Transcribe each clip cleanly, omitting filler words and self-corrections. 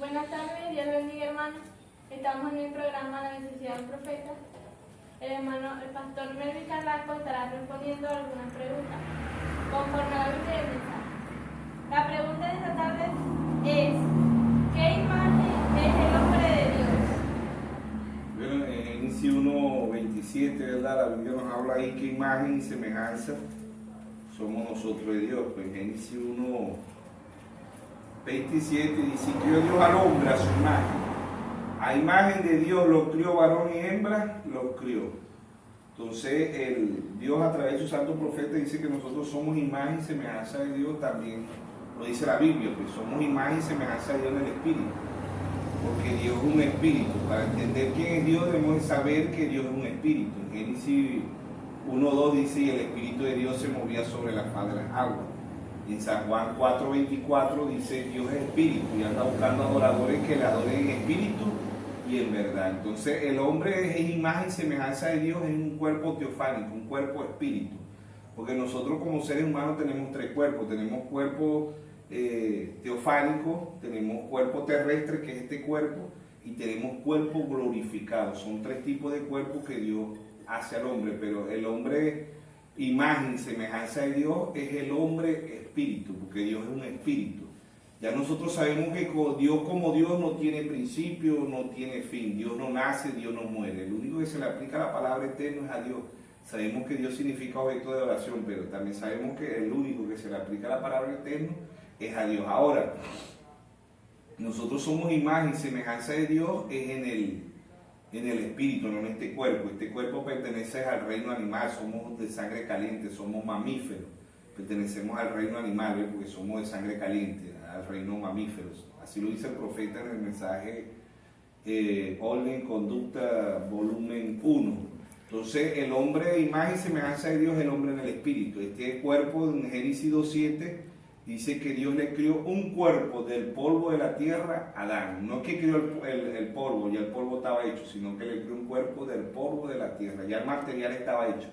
Buenas tardes, Dios bendiga, hermanos. Estamos en el programa La Necesidad del Profeta. El pastor Melvin Carrasco estará respondiendo algunas preguntas conforme a la Biblia del mensaje. La pregunta de esta tarde es: ¿qué imagen es el hombre de Dios? Bueno, en Génesis 1:27, ¿verdad? La Biblia nos habla ahí que imagen y semejanza somos nosotros de Dios. Pues en Génesis 1:27 dice: crió Dios al hombre a su imagen. A imagen de Dios lo crió, varón y hembra los crió. Entonces, Dios a través de su santo profeta dice que nosotros somos imagen y semejanza de Dios también. Lo dice la Biblia, pues somos imagen y semejanza de Dios en el Espíritu. Porque Dios es un espíritu. Para entender quién es Dios debemos saber que Dios es un espíritu. En Génesis 1:2 dice: y el Espíritu de Dios se movía sobre la faz de las aguas. Y en San Juan 4:24 dice: Dios es espíritu y anda buscando adoradores que le adoren en espíritu y en verdad. Entonces el hombre es imagen y semejanza de Dios, es un cuerpo teofánico, un cuerpo espíritu. Porque nosotros como seres humanos tenemos tres cuerpos. Tenemos cuerpo teofánico, tenemos cuerpo terrestre, que es este cuerpo, y tenemos cuerpo glorificado. Son tres tipos de cuerpos que Dios hace al hombre, pero el hombre, imagen y semejanza de Dios, es el hombre espíritu, porque Dios es un espíritu. Ya nosotros sabemos que Dios como Dios no tiene principio, no tiene fin. Dios no nace, Dios no muere. Lo único que se le aplica a la palabra eterno es a Dios. Sabemos que Dios significa objeto de oración, pero también sabemos que el único que se le aplica a la palabra eterno es a Dios. Ahora, nosotros somos imagen y semejanza de Dios es en el espíritu, no en este cuerpo. Este cuerpo pertenece al reino animal, somos de sangre caliente, somos mamíferos. Pertenecemos al reino animal, porque somos de sangre caliente, al reino mamíferos. Así lo dice el profeta en el mensaje Orden, Conducta, volumen 1. Entonces, el hombre, imagen y semejanza de Dios, es el hombre en el espíritu. Este cuerpo, en Génesis 2:7, dice que Dios le crió un cuerpo del polvo de la tierra a Adán. No es que crió el polvo, ya el polvo estaba hecho, sino que le crió un cuerpo del polvo de la tierra. Ya el material estaba hecho.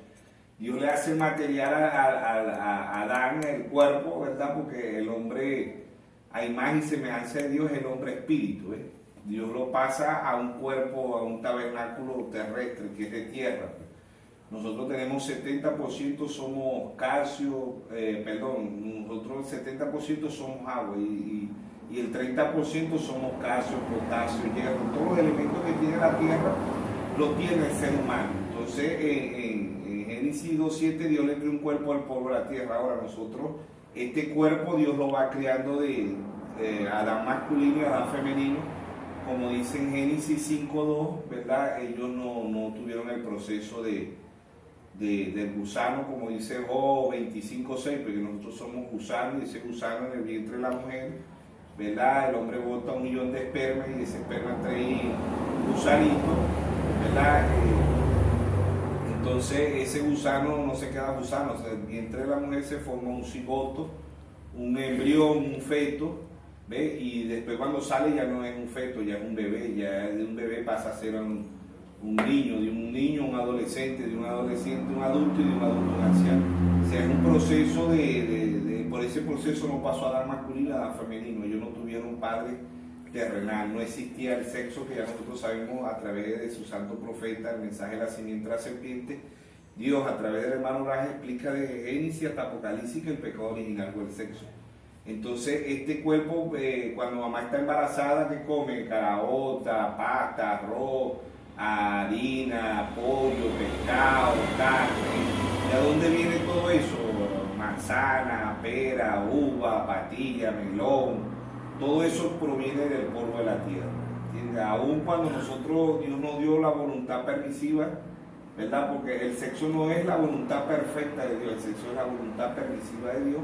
Dios le hace material a Adán, el cuerpo, ¿verdad? Porque el hombre, a imagen y semejanza de Dios, es el hombre espíritu, ¿eh? Dios lo pasa a un cuerpo, a un tabernáculo terrestre, que es de tierra. Nosotros tenemos 70% somos calcio, nosotros el 70% somos agua y el 30% somos calcio, potasio, hierro. Todos los elementos que tiene la tierra los tiene el ser humano. Entonces, en Génesis 2:7, Dios le creó un cuerpo al polvo de la tierra. Ahora nosotros, este cuerpo Dios lo va creando de Adán masculino y Adán femenino. Como dice en Génesis 5:2, ¿verdad? Ellos no tuvieron el proceso del gusano, como dice Job 25:6, porque nosotros somos gusanos, y ese gusano en el vientre de la mujer, ¿verdad? El hombre bota 1 millón de espermas y ese esperma trae gusanito, ¿verdad? Entonces ese gusano no se queda gusano, o sea, el vientre de la mujer se forma un cigoto, un embrión, un feto, ¿ve? Y después cuando sale ya no es un feto, ya es un bebé, ya de un bebé pasa a ser un niño, de un niño un adolescente, de un adolescente un adulto y de un adulto un anciano. O sea, es un proceso por ese proceso no pasó a Adán masculino, a Adán femenino. Ellos no tuvieron padre terrenal, no existía el sexo que ya nosotros sabemos a través de su santo profeta, el mensaje de la simiente de la serpiente. Dios a través del hermano Blas explica de Génesis hasta Apocalipsis que el pecado original fue el sexo. Entonces este cuerpo, cuando mamá está embarazada, ¿qué come? Caraota, pasta, arroz, harina, pollo, pescado, carne. ¿De dónde viene todo eso? Manzana, pera, uva, patilla, melón. Todo eso proviene del polvo de la tierra. ¿Entiendes? Aún cuando Dios nos dio la voluntad permisiva, ¿verdad? Porque el sexo no es la voluntad perfecta de Dios, el sexo es la voluntad permisiva de Dios.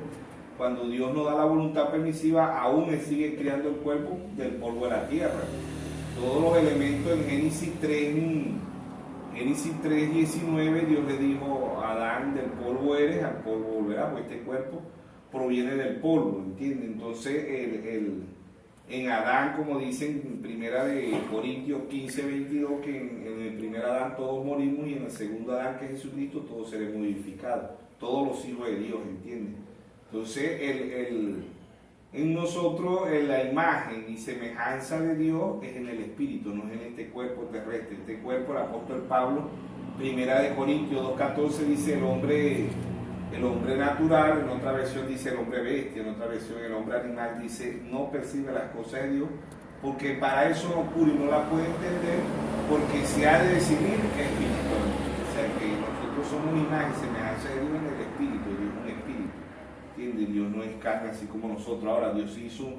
Cuando Dios nos da la voluntad permisiva, aún Él sigue creando el cuerpo del polvo de la tierra. Todos los elementos en Génesis 3:19, Dios le dijo a Adán: del polvo eres, al polvo volverás, pues este cuerpo proviene del polvo, ¿entiendes? Entonces, en Adán, como dicen en primera de Corintios 15:22, que en el primer Adán todos morimos y en el segundo Adán, que es Jesucristo, todos seremos modificados, todos los hijos de Dios, ¿entiendes? Entonces, En nosotros la imagen y semejanza de Dios es en el espíritu, no es en este cuerpo terrestre. Este cuerpo, el apóstol Pablo, 1 Corintios 2:14 dice el hombre natural, en otra versión dice el hombre bestia, en otra versión el hombre animal dice no percibe las cosas de Dios, porque para eso no puro y no la puede entender, porque se ha de decidir que es espiritual. O sea que nosotros somos imagen y semejanza de Dios en el espíritu, Dios es un espíritu, ¿entiendes? Dios no es carne así como nosotros. Ahora Dios hizo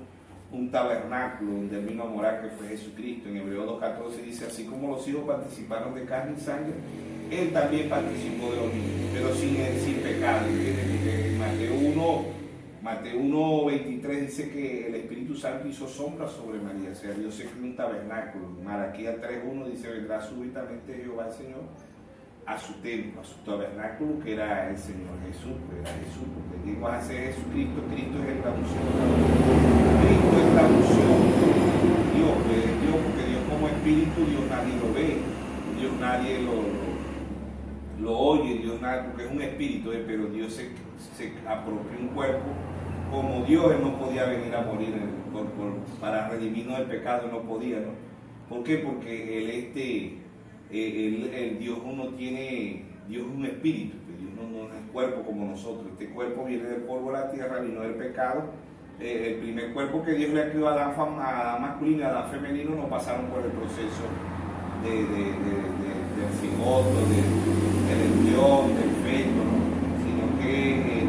un tabernáculo donde él vino a morar, que fue Jesucristo. En Hebreos 2:14 dice, así como los hijos participaron de carne y sangre, él también participó de lo mismo, pero sin pecado, ¿entiendes? Porque Mateo 1:23 dice que el Espíritu Santo hizo sombra sobre María, o sea, Dios se creó un tabernáculo. Malaquías 3:1 dice, vendrá súbitamente Jehová el Señor a su templo, a su tabernáculo, que era el Señor Jesús, pues era Jesús, porque ¿quién va a ser Jesucristo? Cristo es la unción. Cristo es la unción de Dios, pues es Dios, porque Dios como espíritu, Dios nadie lo ve, Dios nadie lo oye, Dios nadie, porque es un espíritu, pero Dios se apropió un cuerpo. Como Dios, él no podía venir a morir para redimirnos del pecado, no podía, ¿no? ¿Por qué? Porque Dios Dios es un espíritu, Dios no es cuerpo como nosotros. Este cuerpo viene del polvo de la tierra, vino del pecado. El primer cuerpo que Dios le creó a Adán masculino y a Adán femenino no pasaron por el proceso del cigoto, del embrión, del feto, ¿no? Sino que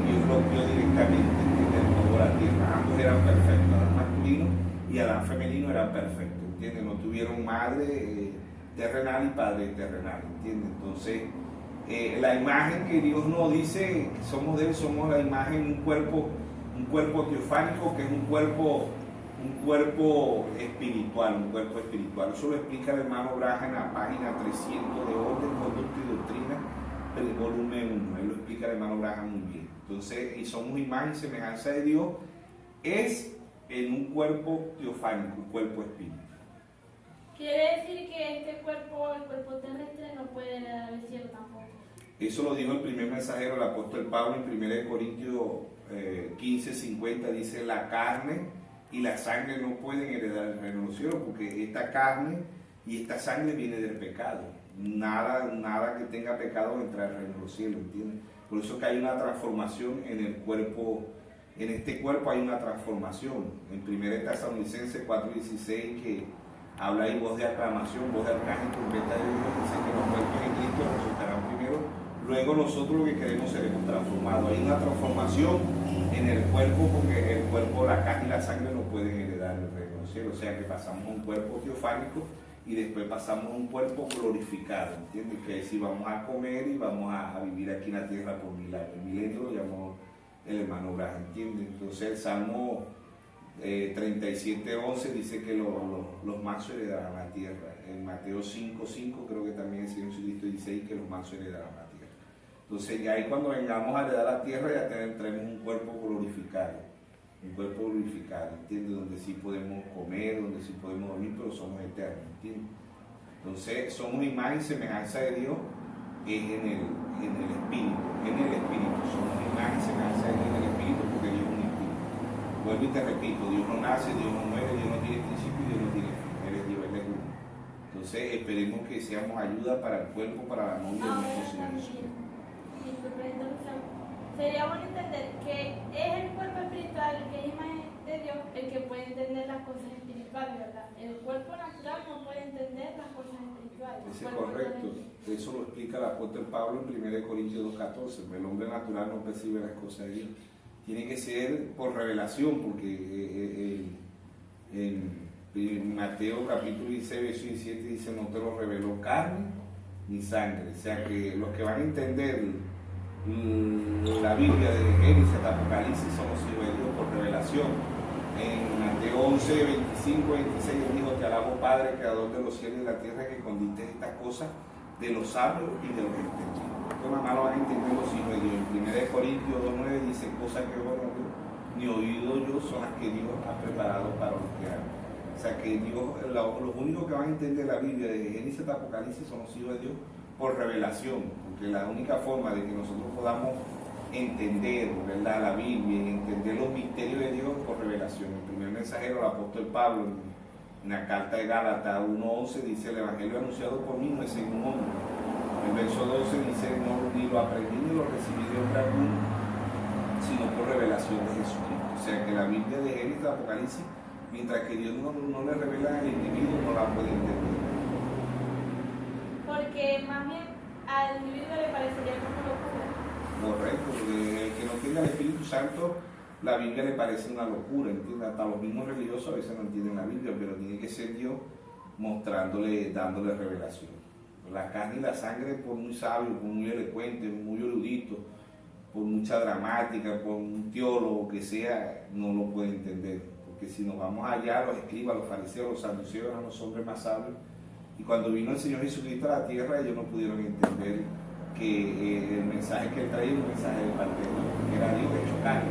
Dios lo creó directamente del polvo de la tierra. Ambos eran perfectos, Adán masculino y Adán femenino eran perfectos, ¿entiendes? No tuvieron madre terrenal y padre terrenal, ¿entiendes? Entonces, la imagen que Dios nos dice que somos de él, somos la imagen de un cuerpo teofánico, que es un cuerpo espiritual, Eso lo explica el hermano Braja en la página 300 de Orden, Conducta y Doctrina, del volumen 1. Él lo explica el hermano Braja muy bien. Entonces, y somos imagen y semejanza de Dios, es en un cuerpo teofánico, un cuerpo espiritual. Quiere decir que el cuerpo terrestre no puede heredar el cielo tampoco. Eso lo dijo el primer mensajero, el apóstol Pablo, en 1 Corintios 15:50, dice, la carne y la sangre no pueden heredar el reino de los cielos, porque esta carne y esta sangre viene del pecado. Nada que tenga pecado entra al reino de los cielos, ¿entiendes? Por eso que hay una transformación en el cuerpo. En este cuerpo hay una transformación. En 1 Tesalonicenses 4:16, que habla ahí voz de aclamación, voz de arcángel, trompeta de Dios, dice que los muertos en Cristo resucitarán primero, luego nosotros lo que queremos seremos transformados. Hay una transformación en el cuerpo, porque el cuerpo, la carne y la sangre no pueden heredar el reino del cielo, o sea que pasamos a un cuerpo teofánico y después pasamos a un cuerpo glorificado, ¿entiendes? Que es si vamos a comer y vamos a vivir aquí en la tierra por 1000 años. El milenio lo llamó el hermano Braja, ¿entiendes? Entonces el Salmo 37:11 dice que los mansos heredarán la tierra. En Mateo 5:5 creo que también el Señor Jesucristo dice ahí que los mansos heredarán la tierra. Entonces ya ahí cuando vengamos a heredar la tierra ya tenemos un cuerpo glorificado, ¿entiendes? Donde sí podemos comer, donde sí podemos dormir, pero somos eternos, ¿entiendes? Entonces somos imagen y semejanza de Dios en el espíritu, somos imagen y semejanza de Dios en el espíritu, porque Dios es un espíritu. Vuelvo y te repito, Dios no nace, Dios no muere, Dios no tiene principio y Dios no tiene fin. Él es Dios, Él es uno. Entonces esperemos que seamos ayuda para el cuerpo, para la novia de nuestro Señor Jesucristo. Sería bueno entender que es el cuerpo espiritual, que es imagen de Dios, el que puede entender las cosas espirituales, ¿verdad? El cuerpo natural no puede entender las cosas espirituales. Eso es correcto. Eso lo explica el apóstol Pablo en 1 Corintios 2:14. El hombre natural no percibe las cosas de Dios. Tiene que ser por revelación, porque en Mateo capítulo 16, verso 17 dice, no te lo reveló carne ni sangre. O sea que los que van a entender la Biblia de Génesis hasta Apocalipsis son los hijos de Dios por revelación. En Mateo 11, 25, 26 él dijo, te alabo Padre, creador de los cielos y de la tierra, que escondiste estas cosas de los sabios y de los entendidos. Esto nada más lo van a entender los hijos de Dios. En 1 Corintios 2:9 dice, cosas que ojo no vio, ni oído yo, son las que Dios ha preparado para los que aman. O sea que Dios, los únicos que van a entender la Biblia de Génesis hasta Apocalipsis son los hijos de Dios por revelación, porque la única forma de que nosotros podamos entender, ¿verdad?, la Biblia y entender los misterios de Dios por revelación. El primer mensajero, el apóstol Pablo, en la carta de Gálatas 1:11 dice: el evangelio anunciado por mí no es según hombre. El verso 12 dice: no, ni lo aprendí ni lo recibí de hombre alguno, sino por revelación de Jesucristo. O sea que la Biblia de Génesis, Apocalipsis, mientras que Dios no le revela al individuo, no la puede entender. Porque más bien al individuo le parecería como locura. Correcto, porque el que no tenga el Espíritu Santo, la Biblia le parece una locura, ¿entiendes? Hasta los mismos religiosos a veces no entienden la Biblia, pero tiene que ser Dios mostrándole, dándole revelación. La carne y la sangre, por muy sabio, por muy elocuente, muy erudito, por mucha dramática, por un teólogo que sea, no lo puede entender. Porque si nos vamos allá, los escribas, los fariseos, los saduceos eran los hombres más sabios. Y cuando vino el Señor Jesucristo a la tierra, ellos no pudieron entender que el mensaje que él traía era un mensaje de parte de Dios, que era Dios hecho carne.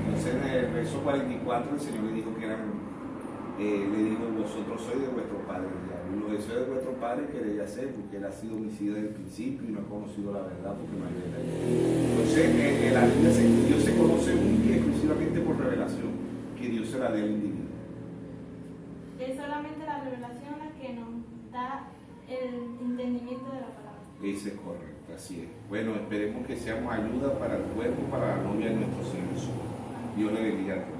Entonces en el verso 44 el Señor le dijo que le dijo: vosotros sois de vuestro padre el diablo, y los deseos de vuestro padre queréis hacer, porque él ha sido homicida desde el principio y no ha conocido la verdad, porque no hay verdad. Entonces en la Biblia Dios se conoce única y exclusivamente por revelación, que Dios se la dé al individuo. Es solamente la revelación la que nos da el entendimiento de la palabra. Ese es correcto, así es. Bueno, esperemos que seamos ayuda para el cuerpo, para la novia de nuestro Señor Jesús. Dios le bendiga a todos.